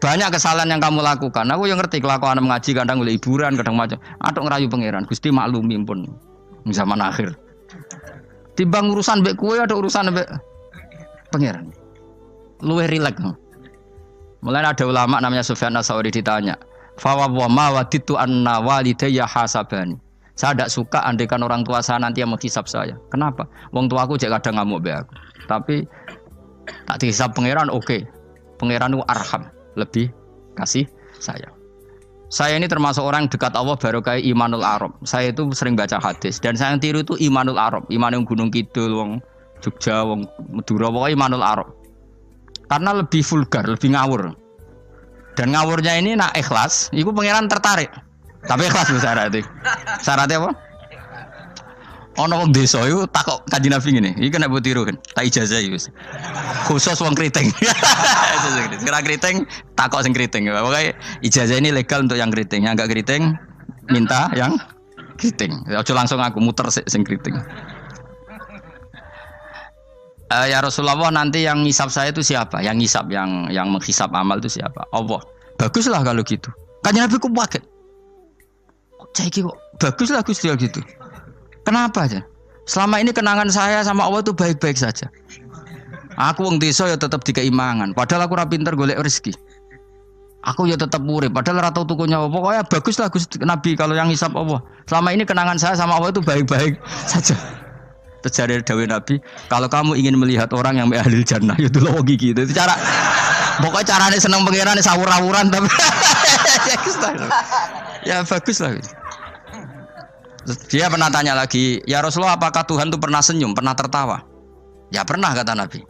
Banyak kesalahan yang kamu lakukan. Aku yang ngerti kelakuan mengaji kadang oleh hiburan, kadang macam. Atok ngerayu pangeran. Gusti maklumi pun zaman akhir. Timbang urusan mbek kowe ada urusan mbek pangeran. Luwih rileks. Mulai ada ulama namanya Sufyan Ats-Tsauri ditanya, "Fa wa ma waditu anna walidayya hasabani." Saya tidak suka andaikan orang tua saya nanti yang menghisap saya. Kenapa? Wong tuaku jek kadang ngamuk be aku. Tapi tak dihisap pangeran oke. Pangeran itu arham, lebih kasih saya. Saya ini termasuk orang dekat Allah baru kayak Imanul Arab. Saya itu sering baca hadis dan saya yang tiru itu Imanul Arab. Iman yang Gunung Kidul, wong Jogja, wong Madura, pokoknya Imanul Arab. Karena lebih vulgar, lebih ngawur. Dan ngawurnya ini nak ikhlas, itu pangeran tertarik. Tapi ikhlas itu syaratnya. Syaratnya apa? Ono wong desa iku takok Kanjeng Nabi ngene. Iki kena mbok tiru kan. Tak ijazah iki wis. Khusus wong kriting. Kira kriting takok sing kriting. Pokoke ijazah ini legal untuk yang kriting. Yang enggak kriting minta yang kriting. Aja langsung aku muter sing kriting. Ya Rasulullah, nanti yang ngisap saya itu siapa? Yang ngisap, yang menghisap amal itu siapa? Allah. Baguslah kalau gitu. Kanjeng Nabi kok kaget. Cai kok baguslah Gusti gitu. Kenapa aja? Selama ini kenangan saya sama Allah itu baik-baik saja. Aku wong desa ya tetap dikeimangan. Padahal aku ora pinter golek rezeki. Aku ya tetap urip. Padahal ora tau tuku nyawa. Pokoknya baguslah Gusti Nabi kalau yang hisab Allah. Selama ini kenangan saya sama Allah itu baik-baik saja. Terjadi dawuh Nabi, kalau kamu ingin melihat orang yang ahli jannah itu loh gigi. Itu cara. Pokoknya caranya seneng pangeran sawur-awuran tapi ya baguslah. Dia pernah tanya lagi, ya Rasulullah apakah Tuhan itu pernah senyum, pernah tertawa? Ya pernah kata Nabi.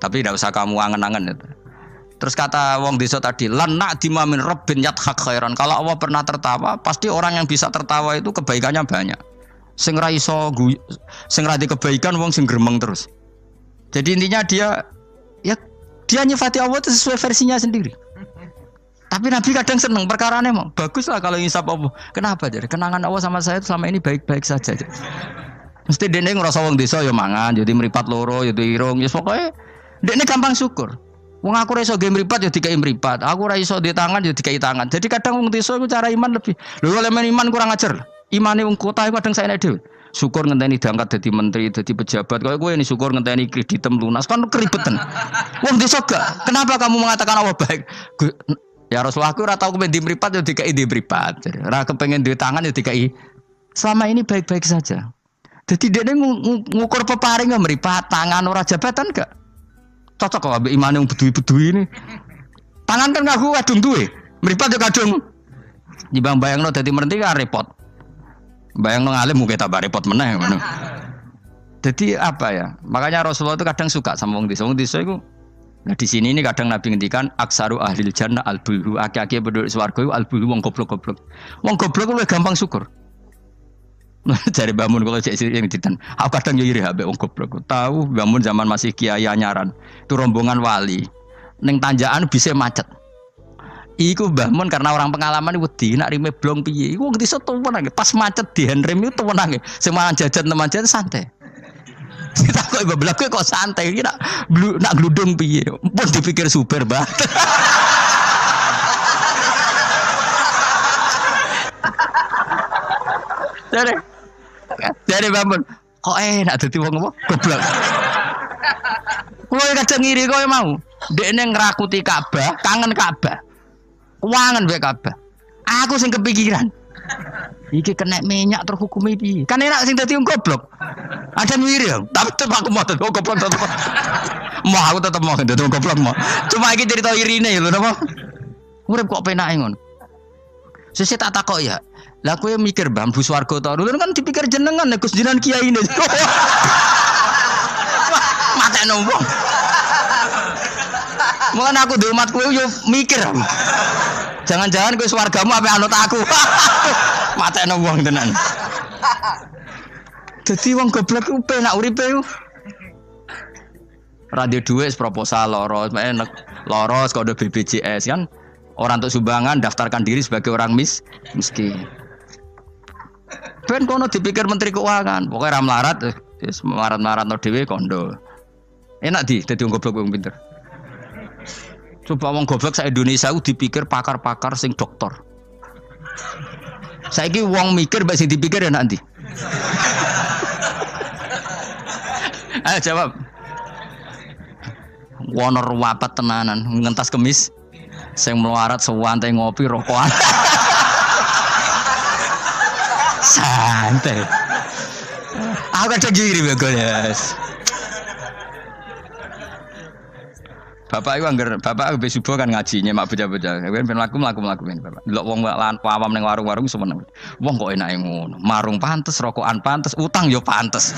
Tapi tidak usah kamu angen-angen itu. Terus kata wong desa tadi, lan na'dima min rabbin yadhak khairan. Kalau Allah pernah tertawa, pasti orang yang bisa tertawa itu kebaikannya banyak. Sing ra iso sing ra kebaikan wong sing gremeng terus. Jadi intinya dia nyifati Allah itu sesuai versinya sendiri. Tapi Nabi kadang seneng perkarane mau. Baguslah kalau ngisap Allah. Kenapa jadi? Kenangan Allah sama saya itu selama ini baik-baik saja. Mesti dene ngrasa wong desa ya mangan, jadi mripat loro, ya irung, ya pokoke dene gampang syukur. Wong aku ora iso ge mripat ya dikai mripat. Aku ora iso di tangan ya dikai tangan. Jadi kadang wong desa iku cara iman lebih. Lho oleh iman kurang ajar. Imane wong kota iku kadang saene dhewe. Syukur ngenteni diangkat dadi menteri, dadi pejabat. Kaya kowe ini syukur ngenteni kreditem lunas. Kan keribetan. Wong desa gak. Kenapa kamu mengatakan Allah baik? Ya Rasulullah aku ora tau kepen di mripat ya dikai di mripat. Ora kepengen duwe tangan ya dikai. Selama ini baik-baik saja. Jadi dia ngukur peparing ya mripat, tangan ora jabatan gak? Cocok kok ambek imane wong bedui-bedui ini. Tangan kan ngaku kadung duwe. Mripat ya kadung. Dibang bayangno dadi menteri kan repot. Bayangno ngalim mungkin tambah repot meneh ngono. Jadi apa ya? Makanya Rasulullah itu kadang suka sama wong desa. Wong desa iku nah di sini ini kadang Nabi ngendikan aksaru ahlil jannah al-bulhu, aki-aki penduduk swarga iku al-bulhu wong goblok-goblok. Wong goblok luwih gampang syukur. Jare bangun kalau cek sing ditan. Aku kadang yo iri ambek wong goblok. Tahu bangun zaman masih kiai anyaran. Itu rombongan wali. Ning tanjakan bisa macet. Iku bangun karena orang pengalaman wedi nak rime blong piye. Iku wong desa tuwenang pas macet di handrem itu tuwenang. Sing mangan jajan teman jajan santai. Kita kok beblak kok santai iki nak gludung piye. Pun dipikir super, Mbah. Jadi bangun kok enak dadi wong apa? Goblok. Kowe kadang ngiri kowe mau. Dekne ngrakuti Ka'bah, kangen Ka'bah. Kuangan mbek Ka'bah. Aku sing kepikiran. Iki kena minyak terhukumi piye? Kan enak sing dadi wong goblok. Ada ngiri ya, tapi tetep aku mau dadi wong goblok tetep. Mau aku tetep mau dadi wong goblok mau. Cuma iki cerita irine lho napa? Urip kok penake ngono. Sesuk tak takok ya. Lah kowe mikir bambu swarga ta? Lho kan dipikir jenengan nek Gus jenengan kiai ne. Matekno wong. Mulane aku di umat kowe yo mikir. Jangan-jangan kowe swargamu ape anut aku. Matekno wong tenan. Dadi wong goblok ku penak uripe ku. Radio duit proposal loros, enak loros kode BPJS kan. Orang untuk sumbangan daftarkan diri sebagai orang miskin. Ben kono dipikir menteri keuangan, pokoknya ram larat, marat-marat no dhewe kondo. Enak di dadi wong goblok wong pinter. Coba wong goblok sak Indonesia ku dipikir pakar-pakar sing dokter. Saiki wong mikir mbak sing dipikir ya nanti. Ayo jawab. Wonor wapat tenanan ngentas kemis sing melarat sewantai ngopi rokokan. Santai. Aku kadang gini bagus. Bapak aku besubuh kan ngaji nyemak bocah-bocah. Ben mlaku bapak. Delok wong awam ning warung-warung semeneng. Wong kok enake ngono. Marung pantes, rokokan pantes, utang yo pantes.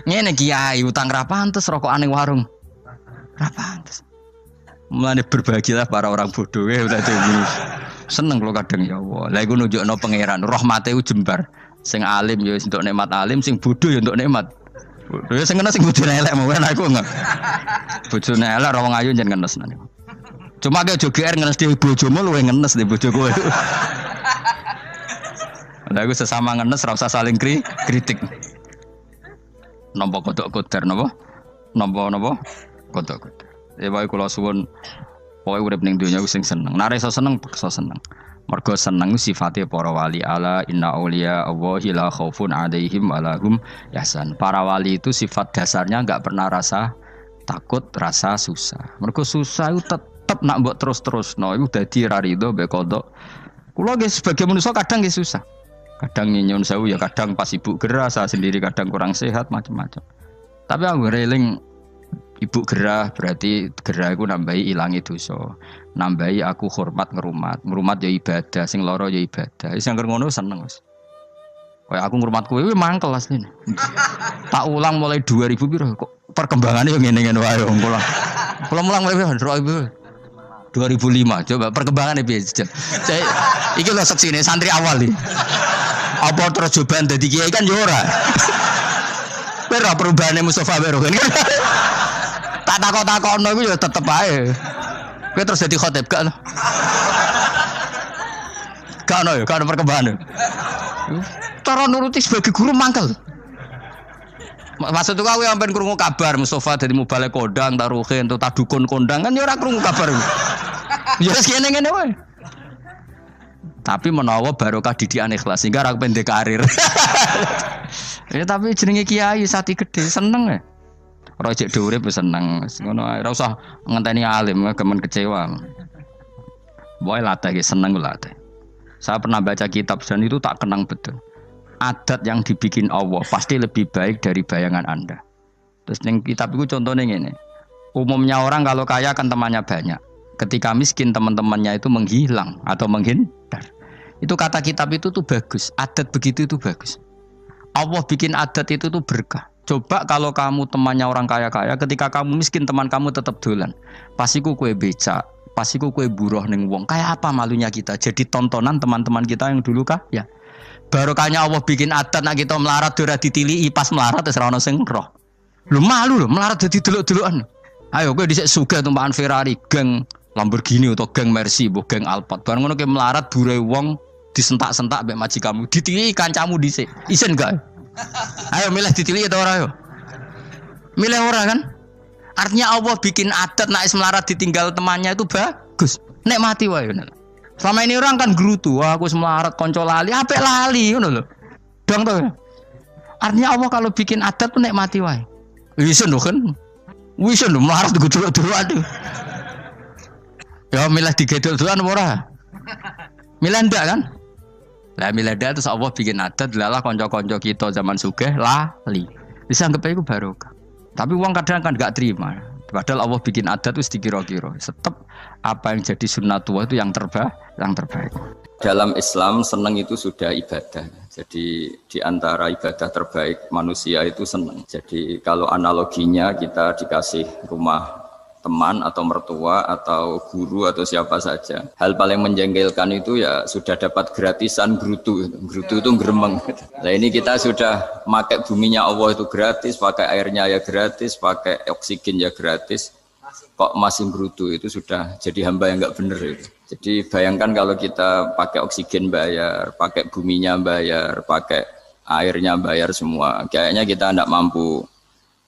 Ngene kiai utang ra pantes, rokokan ning warung ra pantes. Mulane berbahagialah para orang bodoh tadi. Seneng kalau kadang ya Allah. Lah iku nunjukno pangeran, rahmate ku jembar. Sing alim ya entuk nikmat alim, sing bodoh ya entuk nikmat. Ya sing kena sing bojone elek mau aku enggak. Bojone elek ora wong ayu jan ngenes nane. Cuma ge aja GR ngenes dhewe bojomu luwe ngenes di bojo kowe. Lah aku sesama ngenes ora usah saling kritik. Nampa kodok koder napa? Nampa kodok koder. Ya wae kula suwun pokoke urip ning donya sing seneng. Nek iso seneng peksa seneng. Mergo seneng sifate para wali ala inna auliya Allahi la khaufun 'alaihim wa lahum yahzan. Para wali itu sifat dasarnya enggak pernah rasa takut, rasa susah. Mergo susah itu tetep nak mbok terus-terusno iku dadi ra rido mbek kodok. Kula nggih sebagai manusia kadang nggih susah. Kadang nyun sewu ya kadang pas ibu gerah, saya sendiri kadang kurang sehat macam-macam. Tapi aku reling ibu gerah berarti gerah iku nambahi ilangi dosa. Nambahi aku hormat ngrumat ya ibadah, sing lara ya ibadah. Wis angger ngono seneng wis. Kaya aku ngrumat kowe mangkel asline. Tak ulang mulai 2000 piro kok perkembangannya yo ngene-ngene wae wong kula. Kula mulang wae 2005 coba perkembangannya piye jejak. Iki lho seksine santri awal iki. Apa terus cobaan dadi kiai kan yo ora. Kowe ora perubahane Mustofa Bero kan. Tak takok-takokno iku yo tetep ae. Kowe terus dadi khotib gak lho. Gak ono yo, gak ono perkembangan. Cara nuruti sebagai guru mangkel. Maksud aku sampean krungu kabar Mustofa dadi mubalek kondang, taruhe entuk tadukun kondang kan yo ora krungu kabar. Ya wis ngene-ngene wae. Tapi menawa barokah didikan ikhlas sehingga ora pendek karir. Ya tapi jenenge kiai sati gede seneng ya. Ora cek urip seneng. Ngono ae ora usah ngenteni alim gemen kecewa. Boy latih seneng latih. Saya pernah baca kitab dan itu tak kenang betul. Adat yang dibikin Allah pasti lebih baik dari bayangan Anda. Terus ning kitab itu contohnya ngene. Umumnya orang kalau kaya kan temannya banyak. Ketika miskin teman-temannya itu menghilang atau menghindar. Itu kata kitab itu tuh bagus. Adat begitu itu bagus. Allah bikin adat itu tuh berkah. Coba kalau kamu temannya orang kaya-kaya, ketika kamu miskin teman kamu tetap dolan. Pasiku kue becak, pasiku kue buruh ning wong. Kayak apa malunya kita? Jadi tontonan teman-teman kita yang dulu kaya. Barokahnya Allah bikin adat nak kita melarat ora ditiliki pas melarat wis ora ono sing roh. Lho malu lho melarat dadi delok-delokan. Ayo kowe dhisik sugih tumpakan Ferrari, geng Lamborghini atau geng Mercy, mbok geng Alphard. Bareng ngono ke melarat bure wong disentak-sentak mbek majikanmu. Ditiliki kancamu dhisik. Isin gak? Ayo milih ditiliki atau ora yo? Milih ora kan? Artinya Allah bikin adat nak melarat ditinggal temannya itu bagus. Nek mati wae ngono. Selama ini orang kan gerutu, wah aku melarat konco lali, apik lali ngono lho. Dong to. Artinya Allah kalau bikin adat tuh nek mati wae. Wis lho kan. Wis lho melarat dulu aduh. Ya milih digedol-dolan ora? Milih ndak kan? Lah milih ndak terus Allah bikin adat lalah konco-konco kita zaman sugih lali. Bisa anggap iku barokah. Tapi uang kadang kan enggak terima. Padahal Allah bikin adat itu dikira-kira. Tetap apa yang jadi sunnatullah itu yang terbaik. Dalam Islam senang itu sudah ibadah. Jadi di antara ibadah terbaik manusia itu senang. Jadi kalau analoginya kita dikasih rumah teman atau mertua atau guru atau siapa saja. Hal paling menjengkelkan itu ya sudah dapat gratisan gerutu. Gerutu itu gremeng. Nah ini kita sudah pakai buminya Allah itu gratis, pakai airnya ya gratis, pakai oksigen ya gratis. Kok masih gerutu itu sudah jadi hamba yang enggak benar itu. Jadi bayangkan kalau kita pakai oksigen bayar, pakai buminya bayar, pakai airnya bayar semua. Kayaknya kita enggak mampu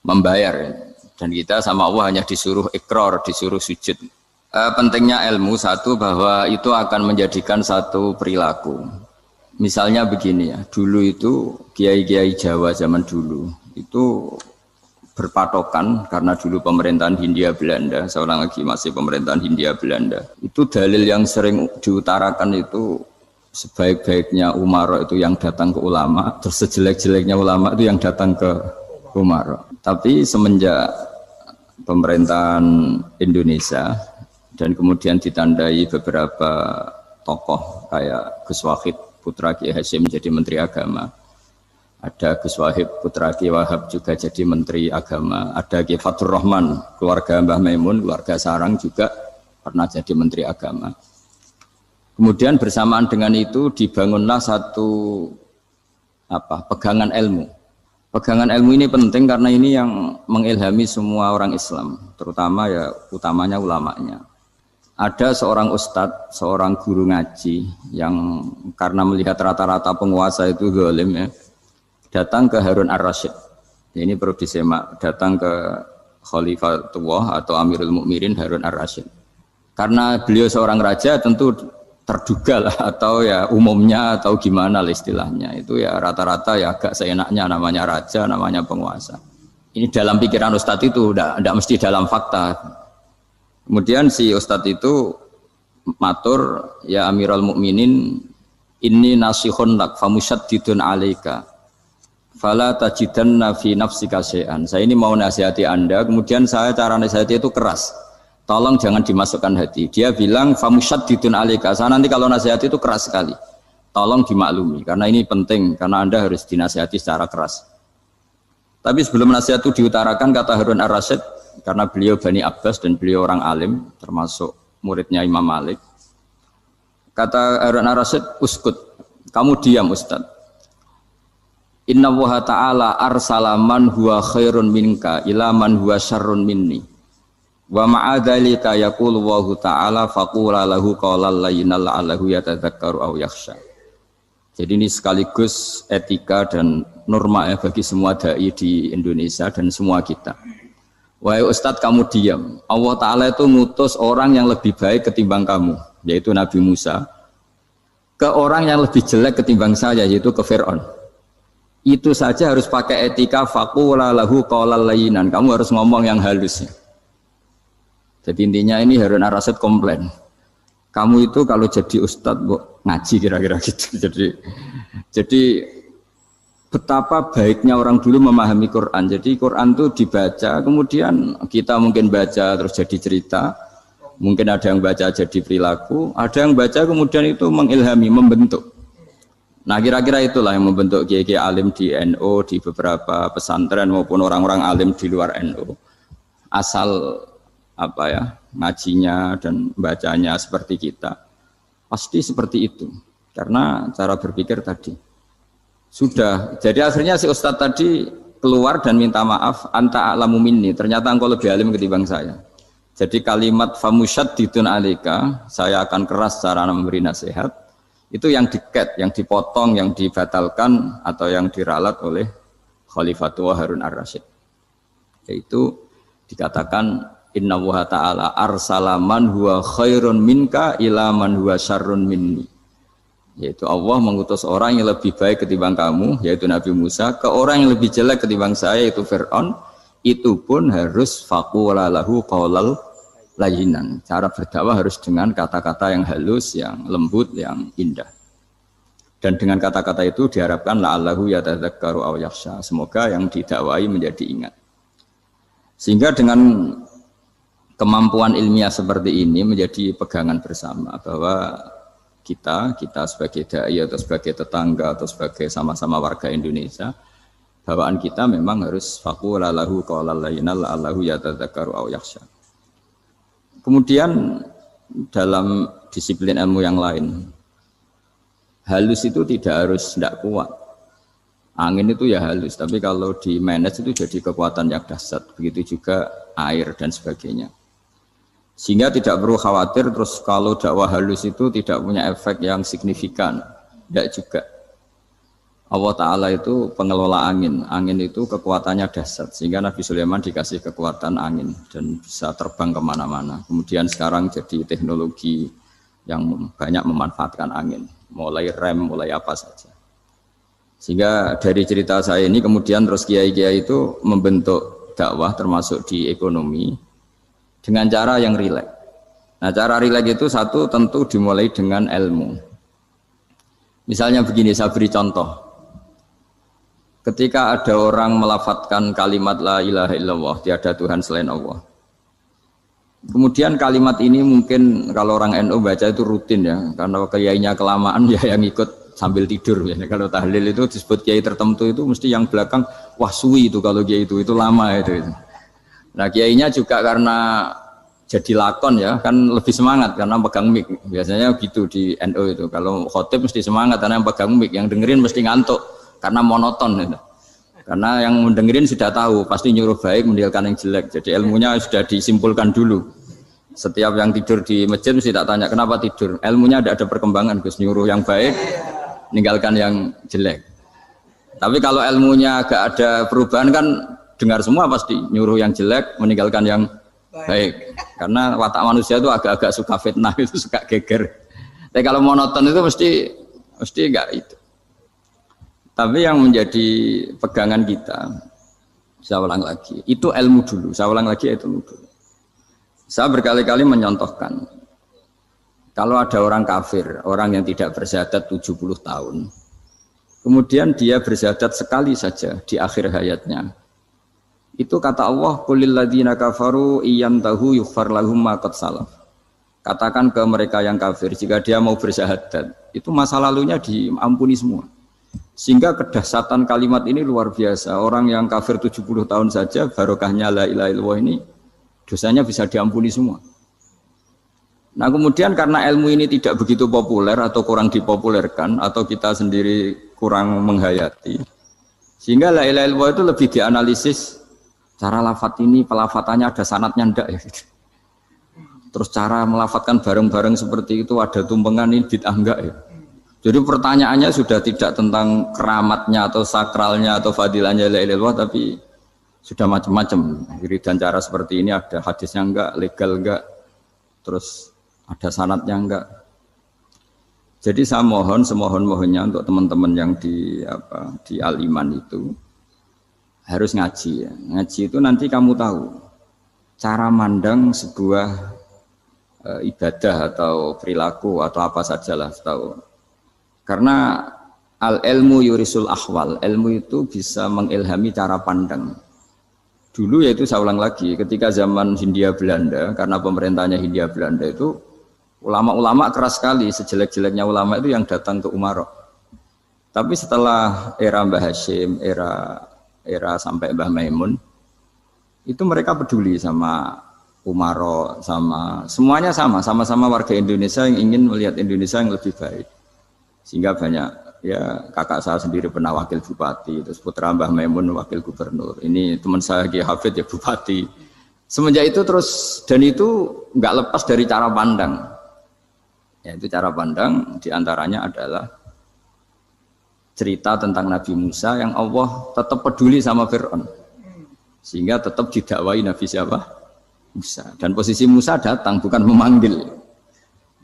membayar ya. Dan kita sama Allah hanya disuruh ikrar, disuruh sujud. Pentingnya ilmu satu bahwa itu akan menjadikan satu perilaku. Misalnya begini ya, dulu itu kiai-kiai Jawa zaman dulu itu berpatokan karena dulu pemerintahan Hindia Belanda, seorang lagi masih pemerintahan Hindia Belanda. Itu dalil yang sering diutarakan itu sebaik-baiknya umara itu yang datang ke ulama, terus sejelek-jeleknya ulama itu yang datang ke umara. Tapi semenjak pemerintahan Indonesia dan kemudian ditandai beberapa tokoh kayak Gus Wahid putra Kiai Hasyim menjadi Menteri Agama, ada Gus Wahid putra Kiai Wahab juga jadi Menteri Agama, ada Kiai Fathur Rahman keluarga Mbah Maimun, keluarga Sarang juga pernah jadi Menteri Agama. Kemudian bersamaan dengan itu dibangunlah satu pegangan ilmu. Pegangan ilmu ini penting karena ini yang mengilhami semua orang Islam, terutama ya utamanya ulamanya. Ada seorang ustadz, seorang guru ngaji yang karena melihat rata-rata penguasa itu zalim ya, datang ke Harun ar-Rasyid. Ini perlu disemak, datang ke Khalifatullah atau Amirul Mukminin Harun ar-Rasyid. Karena beliau seorang raja tentu terduga lah atau ya umumnya atau gimana lah istilahnya. Itu ya rata-rata ya agak seenaknya namanya raja, namanya penguasa. Ini dalam pikiran ustadz itu, tidak mesti dalam fakta. Kemudian si ustadz itu matur, ya Amirul Mukminin, inni nasihun lak famusyaddidun alaika fala tajidanna fi nafsika syai'an. Saya ini mau nasihati Anda, kemudian saya cara nasihati itu keras. Tolong jangan dimasukkan hati. Dia bilang famusyaddidun alaika. Saya nanti kalau nasihati itu keras sekali. Tolong dimaklumi karena ini penting karena Anda harus dinasihati secara keras. Tapi sebelum nasihat itu diutarakan kata Harun ar-Rasyid, karena beliau Bani Abbas dan beliau orang alim termasuk muridnya Imam Malik. Kata Harun ar-Rasyid, uskut, kamu diam Ustaz. Inna Allaha ta'ala arsala man huwa khairun minka ila man huwa syarrun minni. Wa ma'adzalika yaqulu Allahu ta'ala faqula lahu qawlan layyinan la'allahu yatadzakkaru aw yakhsha. Jadi ini sekaligus etika dan norma ya bagi semua dai di Indonesia dan semua kita. Wahai Ustadz kamu diam. Allah Ta'ala itu ngutus orang yang lebih baik ketimbang kamu, yaitu Nabi Musa, ke orang yang lebih jelek ketimbang saya, yaitu ke Fir'aun. Itu saja harus pakai etika faqula lahu qawlan layyinan. Kamu harus ngomong yang halus. Jadi intinya ini Harun ar-Rasyid komplain. Kamu itu kalau jadi Ustadz ngaji kira-kira gitu. Jadi betapa baiknya orang dulu memahami Quran. Jadi Quran itu dibaca, kemudian kita mungkin baca terus jadi cerita, mungkin ada yang baca jadi perilaku, ada yang baca kemudian itu mengilhami, membentuk. Nah kira-kira itulah yang membentuk kiai-kiai alim di NU, di beberapa pesantren maupun orang-orang alim di luar NU. Asal ngajinya dan bacanya seperti kita, pasti seperti itu. Karena cara berpikir tadi. Sudah, jadi akhirnya si Ustadz tadi keluar dan minta maaf, anta a'lamu minni, ternyata engkau lebih alim ketimbang saya. Jadi kalimat famusyaddidun alaika, saya akan keras cara memberi nasihat, itu yang diket, yang dipotong, yang dibatalkan atau yang diralat oleh Khalifatullah Harun ar-Rasyid. Yaitu dikatakan inna Allaha ta'ala arsala man huwa khairun minka ila man huwa syarrun minni. Yaitu Allah mengutus orang yang lebih baik ketimbang kamu, yaitu Nabi Musa, ke orang yang lebih jelek ketimbang saya, yaitu Fir'aun. Itu pun harus faqula lahu qawlan layyinan. Cara berdakwah harus dengan kata-kata yang halus, yang lembut, yang indah. Dan dengan kata-kata itu diharapkan la'allahu yatadzakkaru aw yakhsha. Semoga yang didakwai menjadi ingat. Sehingga dengan kemampuan ilmiah seperti ini menjadi pegangan bersama bahwa kita sebagai dai atau sebagai tetangga atau sebagai sama-sama warga Indonesia, bawaan kita memang harus faqula lahu qawlan layyinan la'allahu yatadzakkaru aw yakhsha. Kemudian dalam disiplin ilmu yang lain, halus itu tidak kuat. Angin itu ya halus, tapi kalau di manage itu jadi kekuatan yang dahsyat. Begitu juga air dan sebagainya. Sehingga tidak perlu khawatir terus kalau dakwah halus itu tidak punya efek yang signifikan. Tidak juga. Allah Ta'ala itu pengelola angin. Angin itu kekuatannya dahsyat. Sehingga Nabi Sulaiman dikasih kekuatan angin dan bisa terbang kemana-mana. Kemudian sekarang jadi teknologi yang banyak memanfaatkan angin. Mulai rem, mulai apa saja. Sehingga dari cerita saya ini kemudian terus kiai-kiai itu membentuk dakwah termasuk di ekonomi dengan cara yang rileks. Nah cara rileks itu satu tentu dimulai dengan ilmu. Misalnya begini, saya beri contoh. Ketika ada orang melafadzkan kalimat la ilaha illallah, tiada Tuhan selain Allah. Kemudian kalimat ini mungkin kalau orang NU baca itu rutin ya, karena kiainya kelamaan ya yang ikut sambil tidur ya. Kalau tahlil itu disebut kiai tertentu itu mesti yang belakang wah suwi itu kalau kiai itu lama itu. Nah kiainya juga karena jadi lakon ya kan lebih semangat karena pegang mic. Biasanya gitu di NU itu. Kalau khotib mesti semangat karena yang pegang mic, yang dengerin mesti ngantuk karena monoton gitu. Karena yang mendengerin sudah tahu pasti nyuruh baik meninggalkan yang jelek. Jadi ilmunya sudah disimpulkan dulu. Setiap yang tidur di masjid mesti tak tanya kenapa tidur. Ilmunya ada perkembangan Gus, nyuruh yang baik meninggalkan yang jelek. Tapi kalau ilmunya agak ada perubahan kan dengar semua pasti nyuruh yang jelek meninggalkan yang baik. Karena watak manusia itu agak-agak suka fitnah, itu suka geger. Tapi kalau monoton itu mesti enggak itu. Tapi yang menjadi pegangan kita, saya ulang lagi, itu ilmu dulu. Saya ulang lagi itu ilmu dulu. Saya berkali-kali menyontohkan, kalau ada orang kafir, orang yang tidak bersyahadat 70 tahun, kemudian dia bersyahadat sekali saja di akhir hayatnya. Itu kata Allah, qulil ladzina kafaru iyantahu yughfar lahum ma qad salaf. Katakan ke mereka yang kafir, jika dia mau bersyahadat, itu masa lalunya diampuni semua. Sehingga kedahsyatan kalimat ini luar biasa. Orang yang kafir 70 tahun saja barokahnya la ilaha illallah ini dosanya bisa diampuni semua. Nah kemudian karena ilmu ini tidak begitu populer atau kurang dipopulerkan atau kita sendiri kurang menghayati, sehingga la ilaha illallah itu lebih dianalisis cara lafadz ini, pelafatannya ada sanadnya ndak ya gitu. Terus cara melafatkan bareng-bareng seperti itu ada tumpengan ini bid'ah enggak ya. Jadi pertanyaannya sudah tidak tentang keramatnya atau sakralnya atau fadilahnya la ilaha illallah, tapi sudah macam-macam. Dan cara seperti ini ada hadisnya enggak, legal enggak, terus ada sanadnya enggak. Jadi saya mohon semohon-mohonnya untuk teman-teman yang di Al-Iman itu harus ngaji ya. Ngaji itu nanti kamu tahu cara mandang sebuah ibadah atau perilaku atau apa sajalah tahu. Karena al-ilmu yurisul ahwal, ilmu itu bisa mengilhami cara pandang. Dulu yaitu saya ulang lagi, ketika zaman Hindia Belanda, karena pemerintahnya Hindia Belanda itu ulama-ulama keras sekali, sejelek-jeleknya ulama itu yang datang ke Umarok. Tapi setelah era Mbah Hashim, era sampai Mbah Maimun, itu mereka peduli sama Umarok, semuanya sama-sama warga Indonesia yang ingin melihat Indonesia yang lebih baik. Sehingga banyak ya kakak saya sendiri pernah wakil bupati, terus putra Mbah Maimun wakil gubernur. Ini teman saya Kiai Hafid ya bupati. Semenjak itu terus dan itu nggak lepas dari cara pandang. Ya itu cara pandang diantaranya adalah cerita tentang Nabi Musa yang Allah tetap peduli sama Fir'aun. Sehingga tetap didakwai Nabi siapa? Musa. Dan posisi Musa datang bukan memanggil.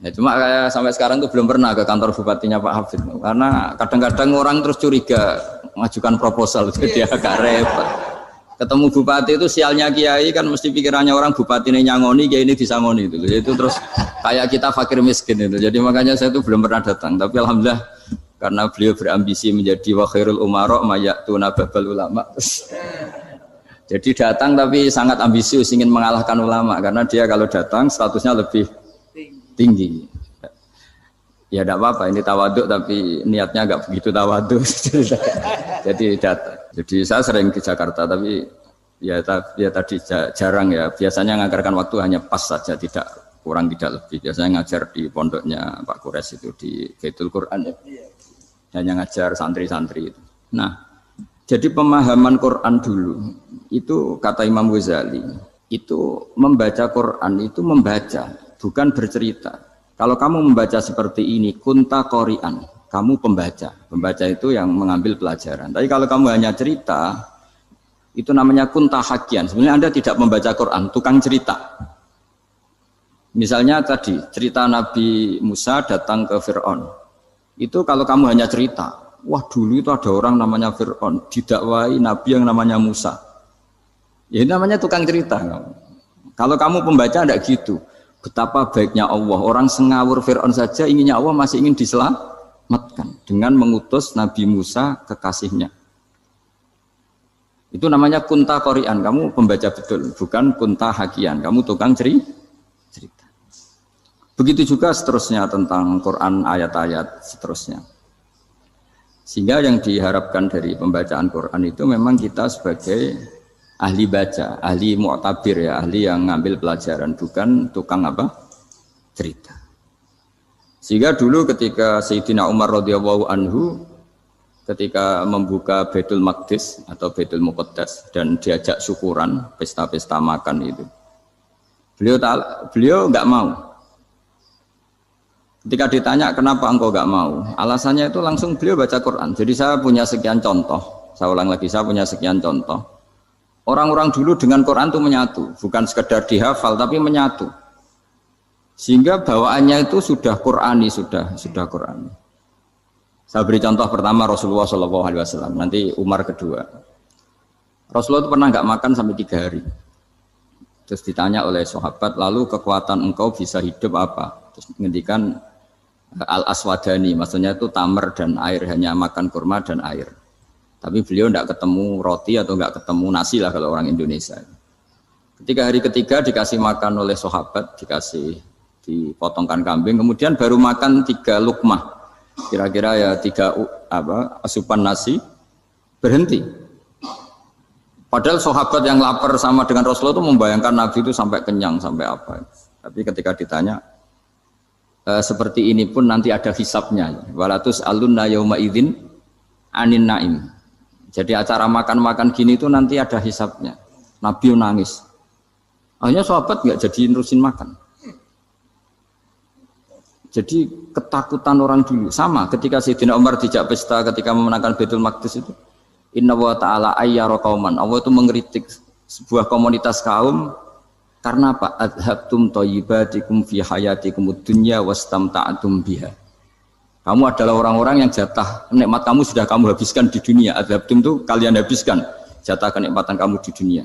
Ya, cuma kayak sampai sekarang tuh belum pernah ke kantor bupatinya Pak Hafid karena kadang-kadang orang terus curiga mengajukan proposal jadi agak repot. Ketemu bupati itu sialnya kiai kan mesti pikirannya orang bupati ini nyangoni kiai ini disangoni itu terus kayak kita fakir miskin itu. Jadi makanya saya tuh belum pernah datang. Tapi alhamdulillah karena beliau berambisi menjadi wa khairul umara mayatuna babal ulama. Jadi datang tapi sangat ambisius ingin mengalahkan ulama karena dia kalau datang statusnya lebih tinggi. Ya tidak apa-apa ini tawaduk tapi niatnya agak begitu tawaduk. Jadi saya sering ke Jakarta tapi ya tadi jarang ya. Biasanya nganggarkan waktu hanya pas saja, tidak kurang tidak lebih. Biasanya ngajar di pondoknya Pak Kures itu di Baitul Quran ya. Hanya ngajar santri-santri itu. Nah, jadi pemahaman Quran dulu itu kata Imam Ghazali itu membaca Quran itu membaca bukan bercerita. Kalau kamu membaca seperti ini, kunta qori'an, kamu pembaca. Pembaca itu yang mengambil pelajaran. Tapi kalau kamu hanya cerita, itu namanya kuntahakian. Sebenarnya Anda tidak membaca Quran, tukang cerita. Misalnya tadi cerita Nabi Musa datang ke Fir'aun. Itu kalau kamu hanya cerita, wah dulu itu ada orang namanya Fir'aun, didakwai Nabi yang namanya Musa. Ya itu namanya tukang cerita. Kalau kamu pembaca tidak gitu. Betapa baiknya Allah, orang sengawur Fir'aun saja inginnya Allah masih ingin diselamatkan dengan mengutus Nabi Musa kekasihnya. Itu namanya kunta qori'an, kamu pembaca betul, bukan kunta hakian, kamu tukang cerita. Begitu juga seterusnya tentang Quran ayat-ayat seterusnya. Sehingga yang diharapkan dari pembacaan Quran itu memang kita sebagai ahli baca, ahli mu'tabir ya, ahli yang ngambil pelajaran, bukan tukang apa? Cerita. Sehingga dulu ketika Sayyidina Umar radhiyallahu anhu ketika membuka Baitul Maqdis atau Baitul Muqaddas dan diajak syukuran, pesta-pesta makan itu. Beliau enggak mau. Ketika ditanya kenapa engkau enggak mau? Alasannya itu langsung beliau baca Quran. Jadi saya punya sekian contoh. Saya ulang lagi, saya punya sekian contoh. Orang-orang dulu dengan Quran itu menyatu, bukan sekedar dihafal tapi menyatu. Sehingga bawaannya itu sudah Qurani, sudah Qurani. Saya beri contoh pertama Rasulullah SAW, nanti Umar kedua. Rasulullah itu pernah nggak makan sampai 3 hari. Terus ditanya oleh sahabat, lalu kekuatan engkau bisa hidup apa? Terus menghentikan al-aswadani, maksudnya itu tamar dan air, hanya makan kurma dan air. Tapi beliau tidak ketemu roti atau nggak ketemu nasi lah kalau orang Indonesia. Ketika hari ketiga dikasih makan oleh sahabat, dipotongkan kambing, kemudian baru makan 3 lukmah, kira-kira ya 3 asupan nasi, berhenti. Padahal sahabat yang lapar sama dengan Rasulullah itu membayangkan Nabi itu sampai kenyang, sampai apa. Tapi ketika ditanya, seperti ini pun nanti ada hisabnya. Walatus alunna yauma idzin anin naim. Jadi acara makan-makan gini itu nanti ada hisabnya. Nabi nangis. Akhirnya sahabat nggak jadi nerusin makan. Jadi ketakutan orang dulu sama ketika Sayyidina Umar dijak pesta ketika memenangkan Baitul Maqdis itu. Inna wa ta'ala ayyara qauman. Allah itu mengkritik sebuah komunitas kaum karena apa? Adhabtum thayyibatikum fi hayatikum ad-dunya wastamta'tum biha. Kamu adalah orang-orang yang jatah nikmat kamu sudah kamu habiskan di dunia. Adhabtum itu kalian habiskan jatah kenikmatan kamu di dunia.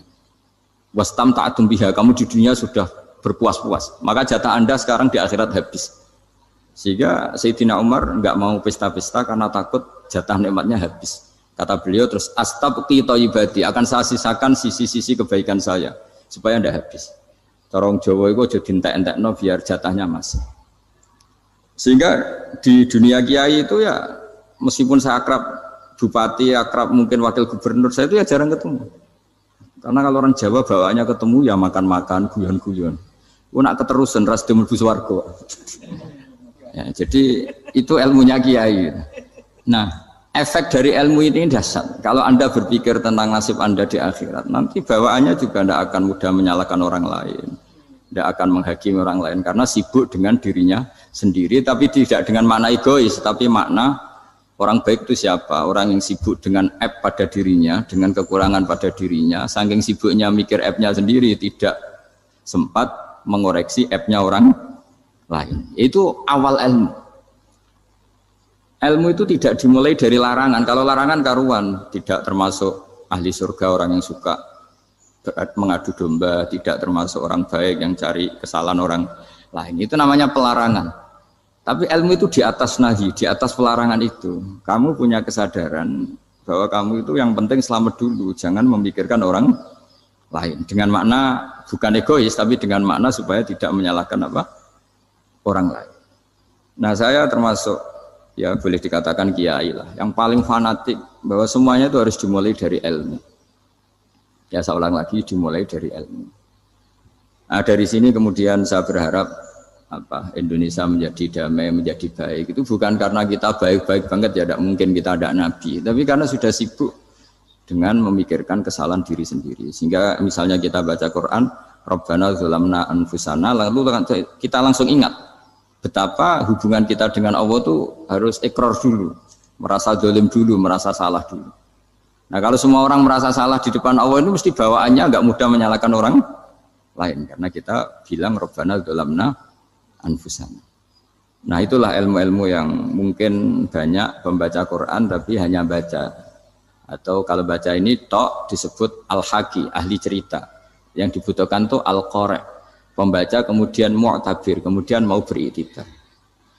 Wastamta'tum biha, kamu di dunia sudah berpuas-puas. Maka jatah Anda sekarang di akhirat habis. Sehingga Sayyidina Umar enggak mau pesta-pesta karena takut jatah nikmatnya habis. Kata beliau terus astabqi thayyibati, akan saya sisakan sisi-sisi kebaikan saya supaya enggak habis. Corong Jawa itu aja dientek-entekno biar jatahnya masih. Sehingga di dunia kiai itu ya meskipun saya akrab bupati, akrab mungkin wakil gubernur, saya itu ya jarang ketemu. Karena kalau orang Jawa bawaannya ketemu ya makan-makan, guyon-guyon. Nak keterusan ras mlebu swarga. Ya, jadi itu ilmunya kiai. Nah, efek dari ilmu ini dahsyat. Kalau Anda berpikir tentang nasib Anda di akhirat, nanti bawaannya juga tidak akan mudah menyalahkan orang lain. Tidak akan menghakimi orang lain karena sibuk dengan dirinya sendiri, tapi tidak dengan makna egois, tapi makna orang baik itu siapa? Orang yang sibuk dengan aib pada dirinya, dengan kekurangan pada dirinya, saking sibuknya mikir aibnya sendiri, tidak sempat mengoreksi aibnya orang lain. Itu awal ilmu. Ilmu itu tidak dimulai dari larangan. Kalau larangan karuan, tidak termasuk ahli surga orang yang suka mengadu domba, tidak termasuk orang baik yang cari kesalahan orang lain. Itu namanya pelarangan. Tapi ilmu itu di atas nahi, di atas pelarangan itu. Kamu punya kesadaran bahwa kamu itu yang penting selamat dulu, jangan memikirkan orang lain. Dengan makna bukan egois, tapi dengan makna supaya tidak menyalahkan apa orang lain. Nah, saya termasuk ya boleh dikatakan kiai lah, yang paling fanatik bahwa semuanya itu harus dimulai dari ilmu. Ya saya ulang lagi, dimulai dari ilmu. Nah, dari sini kemudian saya berharap Indonesia menjadi damai, menjadi baik. Itu bukan karena kita baik-baik banget ya, tidak mungkin kita ada nabi, tapi karena sudah sibuk dengan memikirkan kesalahan diri sendiri. Sehingga misalnya kita baca Quran, Rabbana zalamna anfusana, lalu kita langsung ingat betapa hubungan kita dengan Allah tuh harus ikrar dulu, merasa dolim dulu, merasa salah dulu. Nah kalau semua orang merasa salah di depan Allah ini mesti bawaannya nggak mudah menyalahkan orang lain karena kita bilang Rabbana dzalamna anfusana. Nah itulah ilmu-ilmu yang mungkin banyak pembaca Quran tapi hanya baca, atau kalau baca ini tok disebut al-haqi, ahli cerita. Yang dibutuhkan tuh al-qari', pembaca kemudian mu'tabir, kemudian mau beriktibar.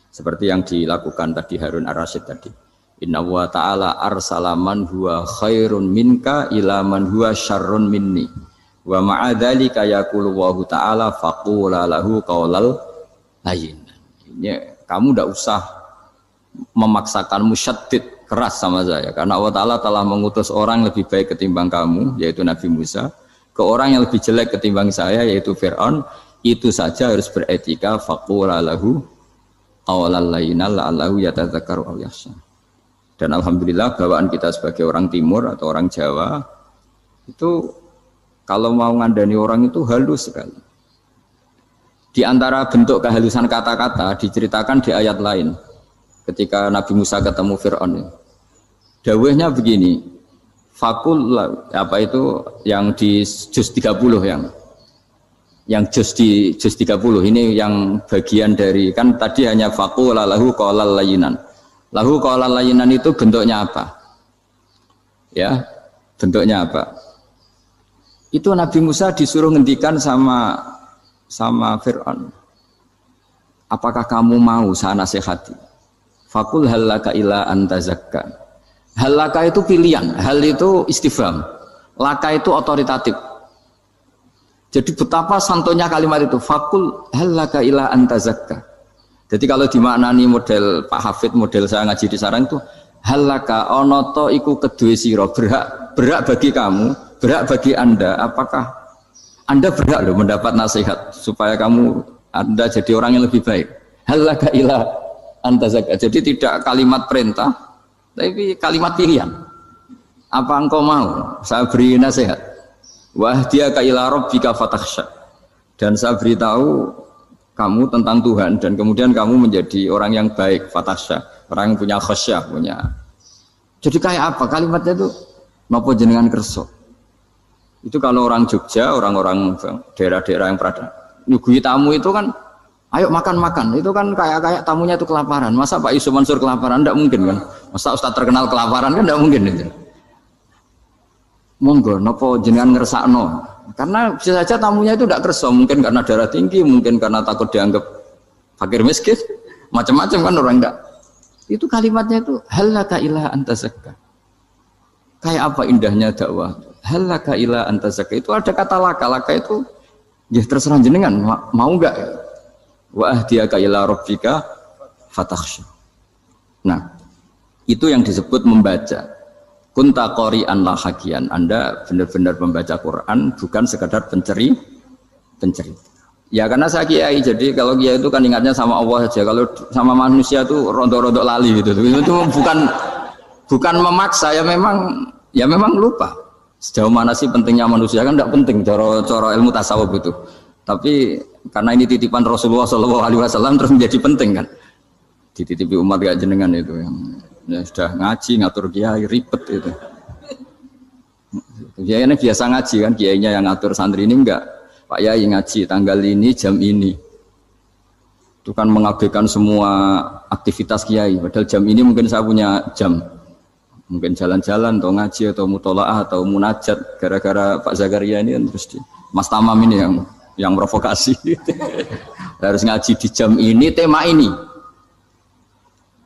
Seperti yang dilakukan tadi Harun ar-Rasyid tadi. Inna wa ta'ala arsala man huwa khairun minka ila man huwa syarrun minni. Wa ma'adzalika yaqulu wa ta'ala faqula lahu qaulal layyin. Ini kamu tidak usah memaksakan musyaddid keras sama saya karena Allah Ta'ala telah mengutus orang lebih baik ketimbang kamu yaitu Nabi Musa ke orang yang lebih jelek ketimbang saya yaitu Fir'aun. Itu saja harus beretika faqula lahu qaulal layyinan la'allahu yatadzakkaru aw yakhsha. Dan alhamdulillah bawaan kita sebagai orang timur atau orang Jawa itu kalau mau ngandani orang itu halus sekali. Di antara bentuk kehalusan kata-kata diceritakan di ayat lain ketika Nabi Musa ketemu Fir'aun. Dawuhnya begini, fakul apa itu yang di juz 30 yang juz di juz 30 ini yang bagian dari kan tadi hanya fakul lahu qaulal layyinan. Lahu qaulal layyinan itu bentuknya apa? Ya, bentuknya apa? Itu Nabi Musa disuruh ngendikan sama Fir'aun, apakah kamu mau saya nasihati? Fakul halaka ila antazakka. Halaka itu pilihan, hal itu istifham, laka itu otoritatif. Jadi betapa santonya kalimat itu, fakul halaka ila antazakka. Jadi kalau dimaknani model Pak Hafid, model saya ngaji di sarang itu, halaka onoto iku kedue sira, berhak bagi kamu, berhak bagi Anda, apakah Anda berhak loh mendapat nasihat supaya Anda jadi orang yang lebih baik. Halaka ila antazakka. Jadi tidak kalimat perintah, tapi kalimat pilihan. Apa engkau mau saya beri nasihat? Wahdiyaka ila rabbika fatakhsha. Dan saya beritahu kamu tentang Tuhan dan kemudian kamu menjadi orang yang baik, fatakhsha, orang yang punya khasyah, punya. Jadi kayak apa kalimatnya itu? Napa jenengan kersa? Itu kalau orang Jogja, orang-orang daerah-daerah yang berada nyugui tamu itu kan, ayo makan-makan. Itu kan kayak tamunya itu kelaparan. Masa Pak Yusuf Mansur kelaparan? Tidak mungkin kan. Masa Ustaz terkenal kelaparan kan tidak mungkin itu. Monggo, nopo jenengan ngersakno. Karena bisa saja tamunya itu tidak kerso. Mungkin karena darah tinggi, mungkin karena takut dianggap fakir miskin. Macam-macam kan orang tidak. Itu kalimatnya itu halaka ila antazakka. Kayak apa indahnya dakwah. Halaka ila antazakka itu ada kata laka itu ya terserah jenengan mau enggak ya? Wa ahdiyaka ila rabbika fatakhsha. Nah, itu yang disebut membaca. Kunta qari'an la hakian. Anda benar-benar membaca Quran bukan sekadar pencerita. Ya karena saya kiai, jadi kalau kiai itu kan ingatnya sama Allah saja. Kalau sama manusia itu rontok-rontok lali gitu. Itu bukan memaksa ya memang lupa. Sejauh mana sih pentingnya manusia kan tidak penting cara ilmu tasawuf itu. Tapi karena ini titipan Rasulullah SAW terus menjadi penting kan. Dititipi umat gak jenengan itu yang ya sudah ngaji ngatur kiai ribet itu. Kiainya biasa ngaji kan, kiainya yang ngatur santri ini enggak. Pak Yai ngaji tanggal ini jam ini. Itu kan mengabaikan semua aktivitas kiai. Padahal jam ini mungkin saya punya jam. Mungkin jalan-jalan atau ngaji atau mutolaah atau munajat gara-gara Pak Zakaria ini kan terus Mas Tamam ini yang provokasi harus ngaji di jam ini tema ini.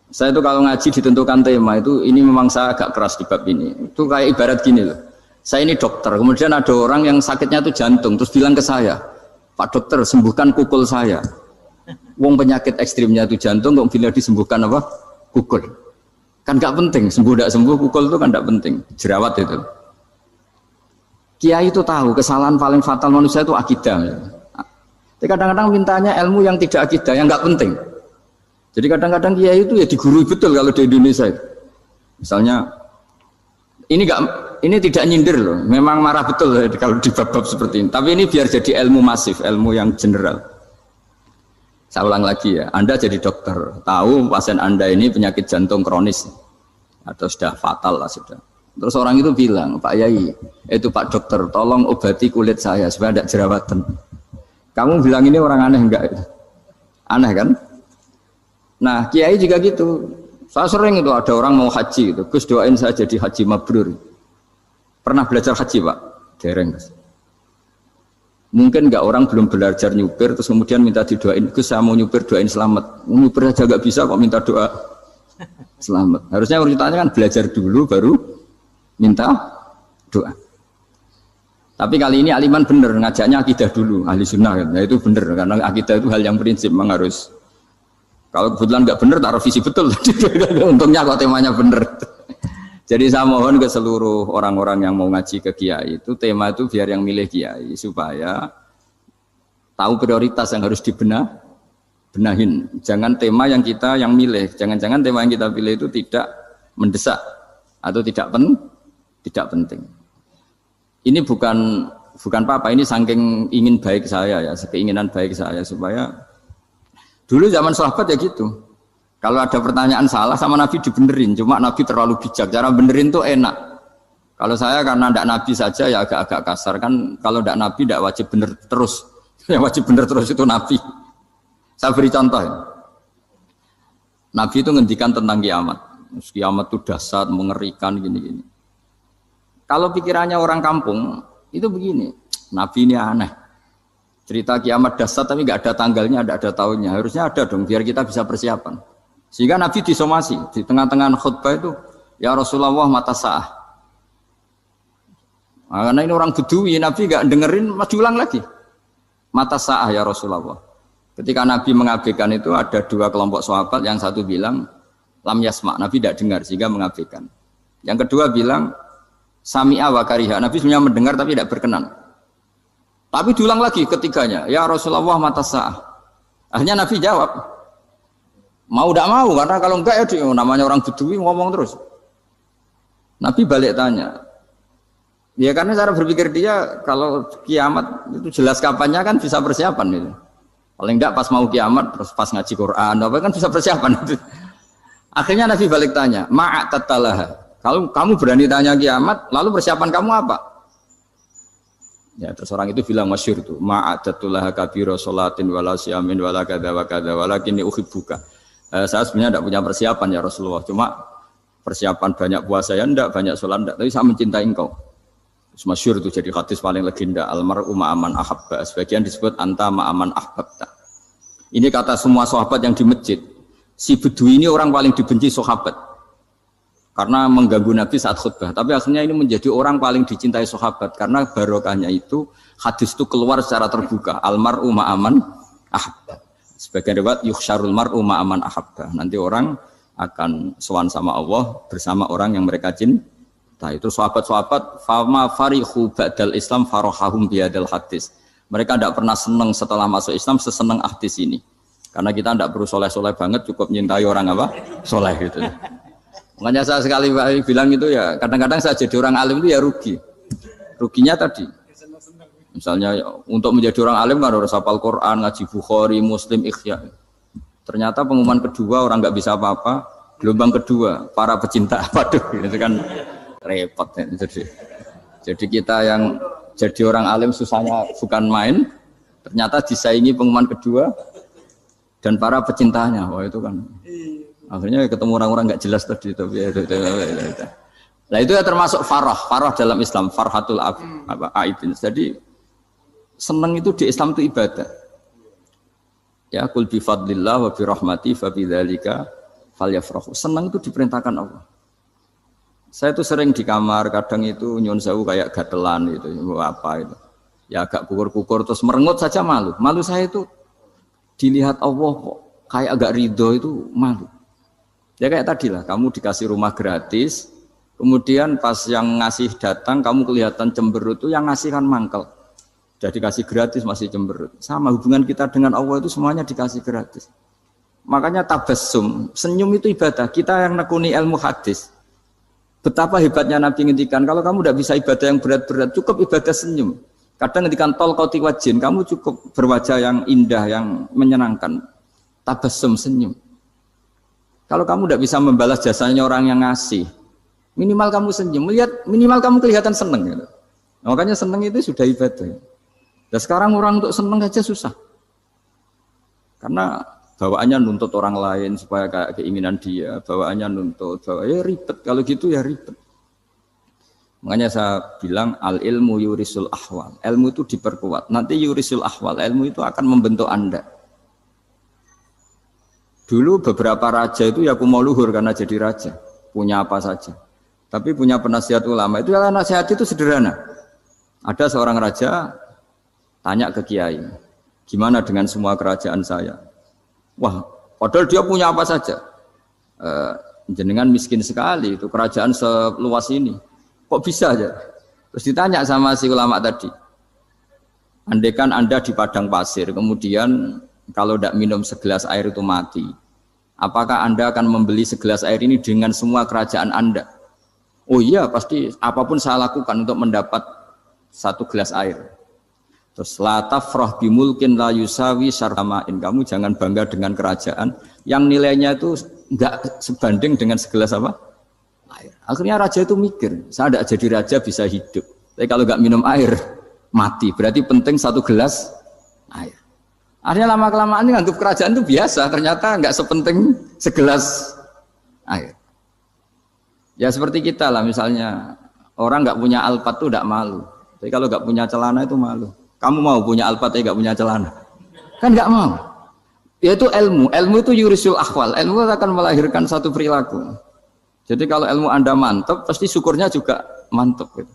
Saya itu kalau ngaji ditentukan tema itu ini memang saya agak keras di bab ini. Itu kayak ibarat gini loh. Saya ini dokter, kemudian ada orang yang sakitnya itu jantung terus bilang ke saya, Pak dokter sembuhkan kukul saya. Wong penyakit ekstrimnya itu jantung kok bila disembuhkan apa? Kukul. Kan gak penting, sembuh tidak sembuh, pukul itu kan gak penting, jerawat itu. Kiai itu tahu kesalahan paling fatal manusia itu akidah. Tapi kadang-kadang mintanya ilmu yang tidak akidah, yang gak penting. Jadi kadang-kadang kiai itu ya digurui betul kalau di Indonesia itu. Misalnya, ini tidak nyindir loh, memang marah betul kalau di bab-bab seperti ini. Tapi ini biar jadi ilmu masif, ilmu yang general. Saya ulang lagi ya, Anda jadi dokter, tahu pasien Anda ini penyakit jantung kronis atau sudah fatal lah sudah. Terus orang itu bilang, Pak Yai, itu Pak dokter, tolong obati kulit saya supaya tidak jerawatan. Kamu bilang ini orang aneh enggak? Aneh kan? Nah, kiai juga gitu. Saya sering itu ada orang mau haji gitu, Gus doain saya jadi haji mabrur. Pernah belajar haji Pak? Dereng. Mungkin enggak orang belum belajar nyupir terus kemudian minta didoain, Gus saya mau nyupir doain selamat. Nyupir aja enggak bisa kok minta doa selamat. Harusnya urutannya kan belajar dulu baru minta doa. Tapi kali ini Aliman bener ngajaknya akidah dulu, ahli sunnah kan. Ya itu bener karena akidah itu hal yang prinsip memang harus. Kalau kebetulan nggak bener taruh visi betul. Untungnya kok temanya bener. Jadi saya mohon ke seluruh orang-orang yang mau ngaji ke kiai itu tema itu biar yang milih kiai supaya tahu prioritas yang harus benahin. Jangan tema yang kita yang milih, jangan-jangan tema yang kita pilih itu tidak mendesak atau tidak penting. Ini bukan apa-apa, ini saking ingin baik saya ya, keinginan baik saya supaya dulu zaman sahabat ya gitu. Kalau ada pertanyaan salah sama Nabi dibenerin, cuma Nabi terlalu bijak, cara benerin tuh enak. Kalau saya karena tidak Nabi saja ya agak-agak kasar kan, kalau tidak Nabi tidak wajib bener terus, yang wajib bener terus itu Nabi. Saya beri contoh ya. Nabi itu ngendikan tentang kiamat. Kiamat itu dahsyat, mengerikan gini-gini. Kalau pikirannya orang kampung itu begini, Nabi ini aneh. Cerita kiamat dahsyat tapi nggak ada tanggalnya, nggak ada tahunnya. Harusnya ada dong, biar kita bisa persiapan. Sehingga Nabi disomasi di tengah-tengah khutbah itu, ya Rasulullah mata sa'ah. Nah, karena ini orang Bedui, Nabi nggak dengerin, masih ulang lagi. Mata sa'ah ya Rasulullah. Ketika Nabi mengabaikan itu ada dua kelompok sahabat, yang satu bilang lam yasma, Nabi tidak dengar sehingga mengabaikan. Yang kedua bilang sami'a wa kariha, Nabi sebenarnya mendengar tapi tidak berkenan. Tapi diulang lagi ketiganya, ya Rasulullah mata sa'ah. Akhirnya Nabi jawab, mau tidak mau, karena kalau enggak ya namanya orang Bedui ngomong terus. Nabi balik tanya, ya karena cara berpikir dia kalau kiamat itu jelas kapannya kan bisa persiapan itu. Paling enggak pas mau kiamat terus pas ngaji Quran apa kan bisa persiapan itu. Akhirnya Nabi balik tanya, ma'atatalaha. Kalau kamu berani tanya kiamat, lalu persiapan kamu apa? Ya terus orang itu bilang masyhur itu, ma'atatulaha kabira sholatin wala siyamin wala kadza wa kadza walakinni uhibbuka. Saya sebenarnya tidak punya persiapan ya Rasulullah, cuma persiapan banyak puasa ya enggak, banyak sholat enggak, tapi saya mencintai engkau. Terus masyhur itu jadi hadis paling legenda, almar'u ma'aman ahabba, sebagian disebut anta ma'aman ahbabta. Ini kata semua sahabat yang di masjid. Si Bedui ini orang paling dibenci sahabat karena mengganggu Nabi saat khutbah. Tapi akhirnya ini menjadi orang paling dicintai sahabat karena barokahnya itu hadis itu keluar secara terbuka. Almar'u ma'aman ahabba. Sebagian riwayat yuhsyarul mar'u ma'aman ahabba. Nanti orang akan sowan sama Allah bersama orang yang mereka cinta. Itu sahabat-sahabat fama farihu ba'dal Islam farahahum biadal hadis. Mereka tidak pernah senang setelah masuk Islam sesenang hadis ini. Karena kita tidak perlu soleh-soleh banget, cukup menyintai orang apa? Soleh gitu. Makanya saya sekali bilang itu ya, kadang-kadang saya jadi orang alim itu ya rugi. Ruginya tadi. Misalnya untuk menjadi orang alim kan harus hafal Quran, ngaji Bukhari, Muslim, Ikhya. Ternyata pengumuman kedua orang nggak bisa apa-apa. Gelombang kedua para pecinta, waduh, itu kan repot. Ya. Jadi kita yang jadi orang alim susahnya bukan main. Ternyata disaingi pengumuman kedua. Dan para pecintanya, wah itu kan akhirnya ketemu orang-orang nggak jelas tadi tapi nah itu ya termasuk farah dalam Islam, farhatul aibin. Jadi senang itu di Islam itu ibadah ya, kul bi fadlillah wa bi rahmati fa bidzalika falyafrahu. Senang itu diperintahkan Allah. Saya itu sering di kamar kadang itu nyun sewu kayak gatelan gitu apa itu ya, agak kukur-kukur terus merengut saja malu saya itu dilihat Allah kok kayak agak ridho itu malu. Ya kayak tadi lah, kamu dikasih rumah gratis, kemudian pas yang ngasih datang kamu kelihatan cemberut, itu yang ngasih kan mangkel. Jadi dikasih gratis masih cemberut. Sama hubungan kita dengan Allah itu semuanya dikasih gratis. Makanya tabassum, senyum itu ibadah. Kita yang nekuni ilmu hadis. Betapa hebatnya Nabi ngendikan, kalau kamu tidak bisa ibadah yang berat-berat, cukup ibadah senyum. Kadang ngendikan tol kau tiwajin, kamu cukup berwajah yang indah, yang menyenangkan. tabassum senyum. Kalau kamu tidak bisa membalas jasanya orang yang ngasih, minimal kamu senyum, minimal kamu kelihatan seneng. Gitu. Makanya seneng itu sudah ibadah. Dan sekarang orang untuk seneng aja susah. Karena bawaannya nuntut orang lain supaya kayak keinginan dia, bawaannya nuntut, ya ribet. Kalau gitu ya ribet. Makanya saya bilang al ilmu yurisul ahwal. Ilmu itu diperkuat. Nanti yurisul ahwal, ilmu itu akan membentuk Anda. Dulu beberapa raja itu ya mau luhur karena jadi raja, punya apa saja. Tapi punya penasihat ulama itu ya nasihat itu sederhana. Ada seorang raja tanya ke kiai, gimana dengan semua kerajaan saya? Wah, padahal dia punya apa saja. Jenengan miskin sekali, itu kerajaan seluas ini. Kok bisa aja? Terus ditanya sama si ulama tadi. Andaikan Anda di padang pasir, kemudian kalau tidak minum segelas air itu mati. Apakah Anda akan membeli segelas air ini dengan semua kerajaan Anda? Oh iya, pasti apapun saya lakukan untuk mendapat satu gelas air. Terus la tafrah bimulkin la yusawi syaramain. Kamu jangan bangga dengan kerajaan yang nilainya itu enggak sebanding dengan segelas apa? Air. Akhirnya raja itu mikir, saya tidak jadi raja bisa hidup. Tapi kalau enggak minum air mati. Berarti penting satu gelas air. Akhirnya lama-kelamaan nganggap kerajaan itu biasa, ternyata enggak sepenting segelas air. Ya seperti kita lah, misalnya orang enggak punya alpat itu enggak malu. Tapi kalau enggak punya celana itu malu. Kamu mau punya alpat tapi enggak punya celana? Kan enggak mau. Yaitu ilmu. Ilmu itu yurisul akhwal. Ilmu akan melahirkan satu perilaku. Jadi kalau ilmu Anda mantap, pasti syukurnya juga mantap. Gitu.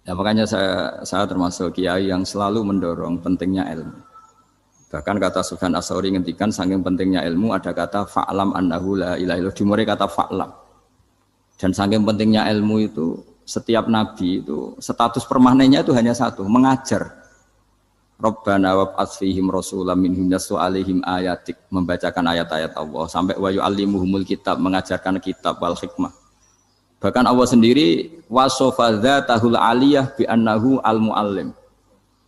Ya makanya saya termasuk kiai yang selalu mendorong pentingnya ilmu. Bahkan kata Sufyan Ats-Tsauri ngendikan saking pentingnya ilmu ada kata fa'lam annahu la ilaha illallah. Dimulai kata fa'lam. Dan saking pentingnya ilmu itu setiap nabi itu status permanennya itu hanya satu, mengajar. Rabbana wab'ats fihim rasulam minhum yatlu 'alaihim ayatik, membacakan ayat-ayat Allah sampai wa yu'allimuhumul kitab, mengajarkan kitab wal hikmah. Bahkan Allah sendiri wasofa dzatahul 'aliyah bi annahu al-muallim.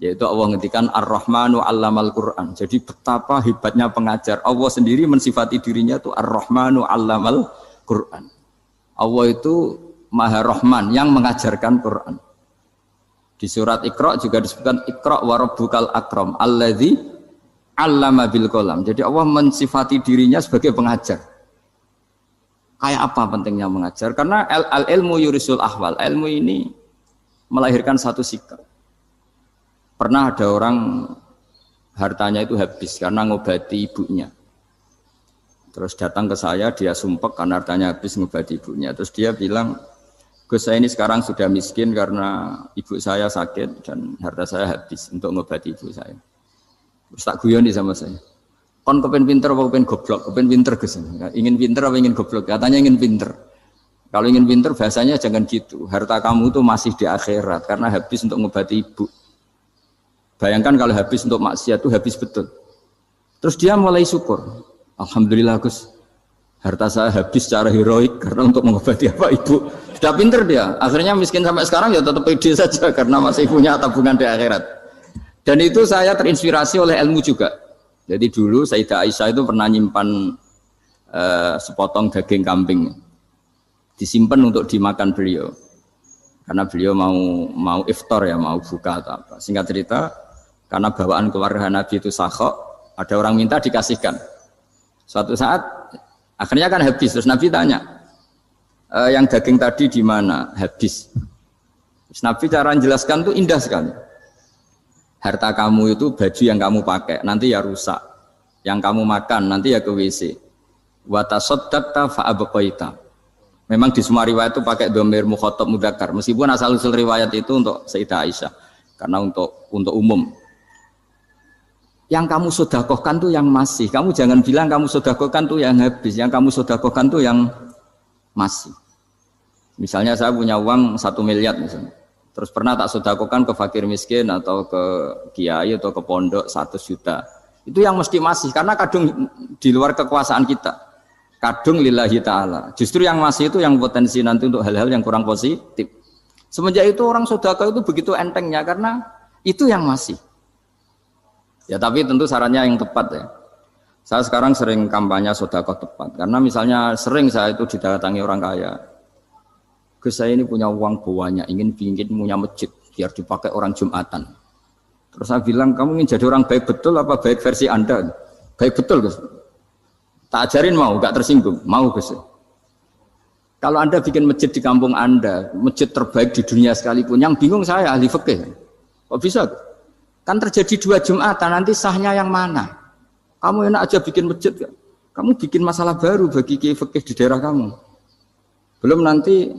Yaitu Allah ngendikan Ar-Rahmanu 'allamal Qur'an. Jadi betapa hebatnya pengajar. Allah sendiri mensifati dirinya itu Ar-Rahmanu 'allamal Qur'an. Allah itu Maha Rahman yang mengajarkan Quran. Di surat Iqra juga disebutkan Iqra wa rabbukal akram alladzi 'allama bil qalam. Jadi Allah mensifati dirinya sebagai pengajar. Kayak apa pentingnya mengajar? Karena al-ilmu yurisul ahwal. Ilmu ini melahirkan satu sikap. Pernah ada orang hartanya itu habis karena ngobati ibunya. Terus datang ke saya, dia sumpek karena hartanya habis ngobati ibunya. Terus dia bilang, Gus, saya ini sekarang sudah miskin karena ibu saya sakit dan harta saya habis untuk ngobati ibu saya. Terus tak guyoni sama saya. Kon kepen pinter apa kepen goblok? Kepen pinter Gus. Ingin pinter apa ingin goblok? Katanya ingin pinter. Kalau ingin pinter bahasanya jangan gitu. Harta kamu itu masih di akhirat karena habis untuk ngobati ibu. Bayangkan kalau habis untuk maksiat itu habis betul. Terus dia mulai syukur. Alhamdulillah Gus. Harta saya habis secara heroik karena untuk mengobati apa ibu. Sudah pinter dia. Akhirnya miskin sampai sekarang ya tetap pede saja karena masih punya tabungan di akhirat. Dan itu saya terinspirasi oleh ilmu juga. Jadi dulu Sayyidah Aisyah itu pernah nyimpan sepotong daging kambing. Disimpan untuk dimakan beliau. Karena beliau mau iftar ya, mau buka atau apa. Singkat cerita, karena bawaan keluarga Nabi itu sakhok, ada orang minta dikasihkan. Suatu saat akhirnya kan habis, terus Nabi tanya, yang daging tadi di mana? Habis. Terus Nabi cara menjelaskan tuh indah sekali. Harta kamu itu baju yang kamu pakai, nanti ya rusak. Yang kamu makan, nanti ya ke WC. Wa tasaddaqta fa abqaita. Memang di semua riwayat itu pakai dhamir mukhatab mudzakkar. Meskipun asal-usul riwayat itu untuk Sayyidah Aisyah. Karena untuk umum. Yang kamu sedekahkan tuh yang masih. Kamu jangan bilang kamu sedekahkan tuh yang habis. Yang kamu sedekahkan tuh yang masih. Misalnya saya punya uang 1 miliar misalnya. Terus pernah tak sedekahkan ke fakir miskin atau ke kiai atau ke pondok 100 juta. Itu yang mesti masih. Karena kadung di luar kekuasaan kita. Kadung lillahi ta'ala. Justru yang masih itu yang potensi nanti untuk hal-hal yang kurang positif. Semenjak itu orang sedekah itu begitu entengnya. Karena itu yang masih. Ya tapi tentu sarannya yang tepat ya. Saya sekarang sering kampanye sedekah tepat karena misalnya sering saya itu didatangi orang kaya. Gus saya ini punya uang banyak, ingin punya masjid biar dipakai orang Jumatan. Terus saya bilang, kamu ingin jadi orang baik betul apa baik versi Anda? Baik betul Gus. Tak ajarin mau, gak tersinggung, mau Gus. Kalau Anda bikin masjid di kampung Anda, masjid terbaik di dunia sekalipun, yang bingung saya ahli fikih. Kok bisa? Kan terjadi 2 Jumatan, nanti sahnya yang mana? Kamu enak aja bikin masjid, gak? Kamu bikin masalah baru bagi kiai fikih di daerah kamu. Belum nanti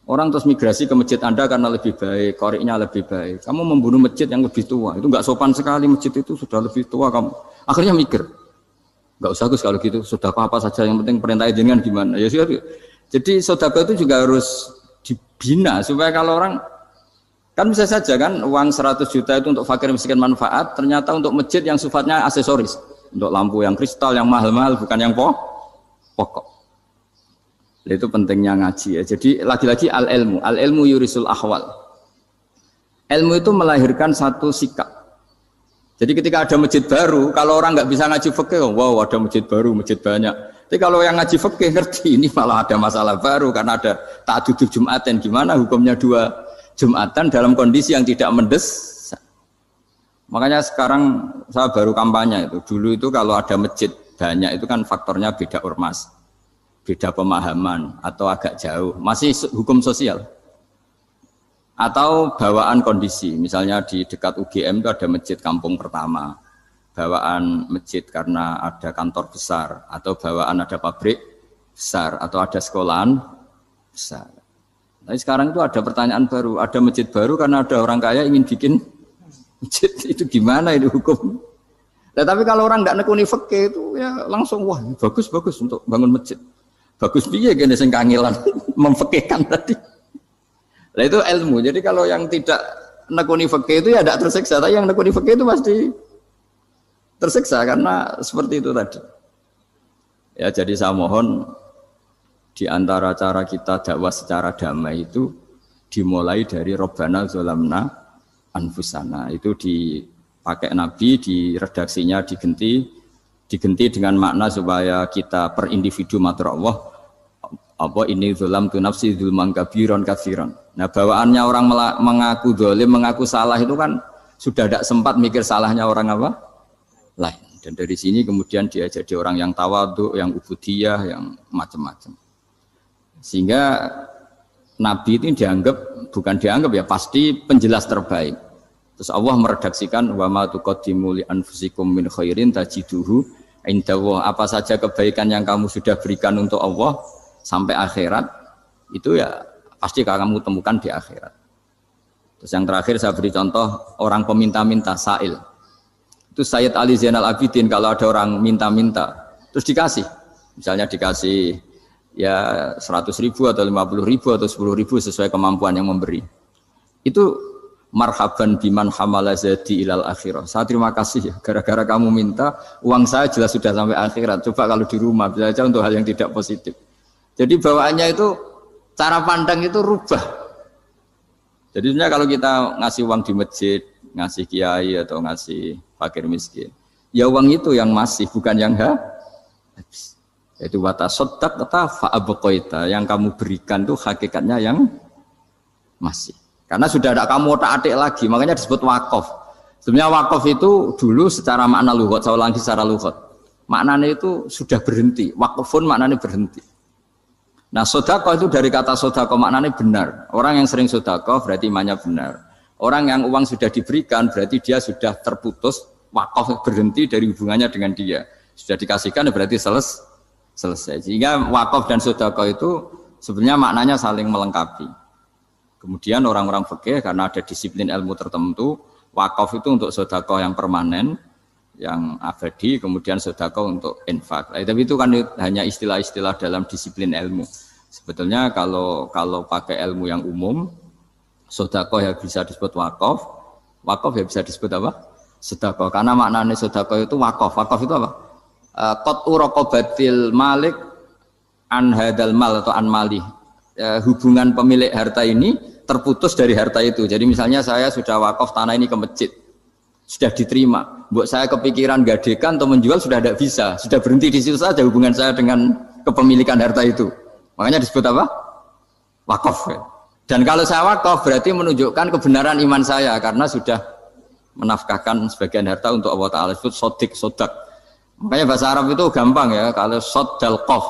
orang terus migrasi ke masjid Anda karena lebih baik, koriknya lebih baik. Kamu membunuh masjid yang lebih tua, itu nggak sopan sekali, masjid itu sudah lebih tua kamu. Akhirnya mikir, nggak usah Gus kalau gitu, sudah apa saja, yang penting perintah jenengan gimana. Ya sudah. Jadi sedekah itu juga harus dibina supaya kalau orang kan bisa saja kan uang 100 juta itu untuk fakir miskin manfaat, ternyata untuk masjid yang sifatnya aksesoris, untuk lampu yang kristal yang mahal-mahal bukan yang pokok. Itu pentingnya ngaji ya. Jadi lagi-lagi al-ilmu yurisul ahwal. Ilmu itu melahirkan satu sikap. Jadi ketika ada masjid baru, kalau orang nggak bisa ngaji fikih, wow ada masjid baru, masjid banyak. Tapi kalau yang ngaji fikih ngerti ini malah ada masalah baru karena ada ta'adudul Jumatan. Gimana hukumnya 2 Jumatan dalam kondisi yang tidak mendesak. Makanya sekarang saya baru kampanye itu. Dulu itu kalau ada masjid banyak itu kan faktornya beda ormas, beda pemahaman atau agak jauh, masih hukum sosial atau bawaan kondisi. Misalnya di dekat UGM itu ada masjid kampung pertama, bawaan masjid karena ada kantor besar atau bawaan ada pabrik besar atau ada sekolahan besar. Tapi sekarang itu ada pertanyaan baru, ada masjid baru karena ada orang kaya ingin bikin masjid, itu gimana itu hukum? Nah, tapi kalau orang tidak nekuni fikih itu ya langsung wah bagus untuk bangun masjid. Bagus piye kene sing kangelan memfikihkan tadi. Nah itu ilmu. Jadi kalau yang tidak nekuni fikih itu ya tidak tersiksa, tapi yang nekuni fikih itu pasti tersiksa karena seperti itu tadi. Ya jadi saya mohon di antara cara kita dakwah secara damai itu dimulai dari Rabbana zalamna anfusana. Itu dipakai Nabi, di redaksinya diganti dengan makna supaya kita per individu matur Allah apa ini zulam tu nafsi zulman kabiron katsiran. Nah bawaannya orang mengaku zalim, mengaku salah itu kan sudah tidak sempat mikir salahnya orang apa lain. Dan dari sini kemudian dia jadi orang yang tawadhu, yang ubudiyah, yang macam-macam. Sehingga Nabi itu bukan dianggap ya pasti penjelas terbaik. Terus Allah meredaksikan wa ma tuqaddimu li anfusikum min khairin tajiduhu indallah. Apa saja kebaikan yang kamu sudah berikan untuk Allah sampai akhirat itu ya pasti kamu temukan di akhirat. Terus yang terakhir saya beri contoh orang peminta-minta sa'il. Itu Sayyid Ali Zainal Abidin kalau ada orang minta-minta terus dikasih. Misalnya dikasih ya 100.000 atau 50.000 atau 10.000 sesuai kemampuan yang memberi. Itu marhaban biman hamala zadi ilal akhirah. Saya terima kasih ya, gara-gara kamu minta uang saya jelas sudah sampai akhirat. Coba kalau di rumah bisa saja untuk hal yang tidak positif. Jadi bawaannya itu cara pandang itu rubah. Jadi sebenarnya kalau kita ngasih uang di masjid, ngasih kiai atau ngasih fakir miskin, ya uang itu yang masih bukan yang habis. Itu watasodak kata fa'abqaita, yang kamu berikan itu hakikatnya yang masih. Karena sudah ada kamu otak-atik lagi, makanya disebut wakaf. Sebenarnya wakaf itu dulu secara makna lughat, saya ulangi secara lughat. Maknanya itu sudah berhenti, wakafun maknanya berhenti. Nah sedekah itu dari kata sedekah maknanya benar. Orang yang sering sedekah berarti imannya benar. Orang yang uang sudah diberikan berarti dia sudah terputus, wakaf berhenti dari hubungannya dengan dia. Sudah dikasihkan berarti selesai. Sehingga wakaf dan sedekah itu sebenarnya maknanya saling melengkapi. Kemudian orang-orang fikih karena ada disiplin ilmu tertentu, wakaf itu untuk sedekah yang permanen, yang abadi, kemudian sedekah untuk infak. Tapi itu kan hanya istilah-istilah dalam disiplin ilmu. Sebetulnya kalau pakai ilmu yang umum, sedekah ya bisa disebut wakaf, wakaf ya bisa disebut apa? Sedekah. Karena maknanya sedekah itu wakaf. Wakaf itu apa? Qat'u raqabatil malik an hadal mal atau an mali. Hubungan pemilik harta ini terputus dari harta itu. Jadi misalnya saya sudah wakaf tanah ini ke masjid. sudah diterima. Buat saya kepikiran gadekan atau menjual sudah tidak bisa, sudah berhenti di situ saja hubungan saya dengan kepemilikan harta itu. Makanya disebut apa? Wakaf. Dan kalau saya wakaf berarti menunjukkan kebenaran iman saya karena sudah menafkahkan sebagian harta untuk Allah Ta'ala. Disebut sodik, sodak. Makanya bahasa Arab itu gampang ya, kalau sodalqoh,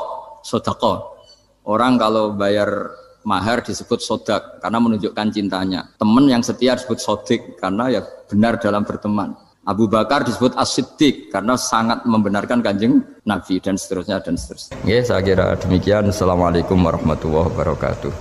sodakoh. Orang kalau bayar mahar disebut sodak karena menunjukkan cintanya. Teman yang setia disebut sodik karena ya benar dalam berteman. Abu Bakar disebut as-siddiq karena sangat membenarkan kanjeng Nabi dan seterusnya dan seterusnya. Ya, saya kira demikian. Assalamualaikum warahmatullahi wabarakatuh.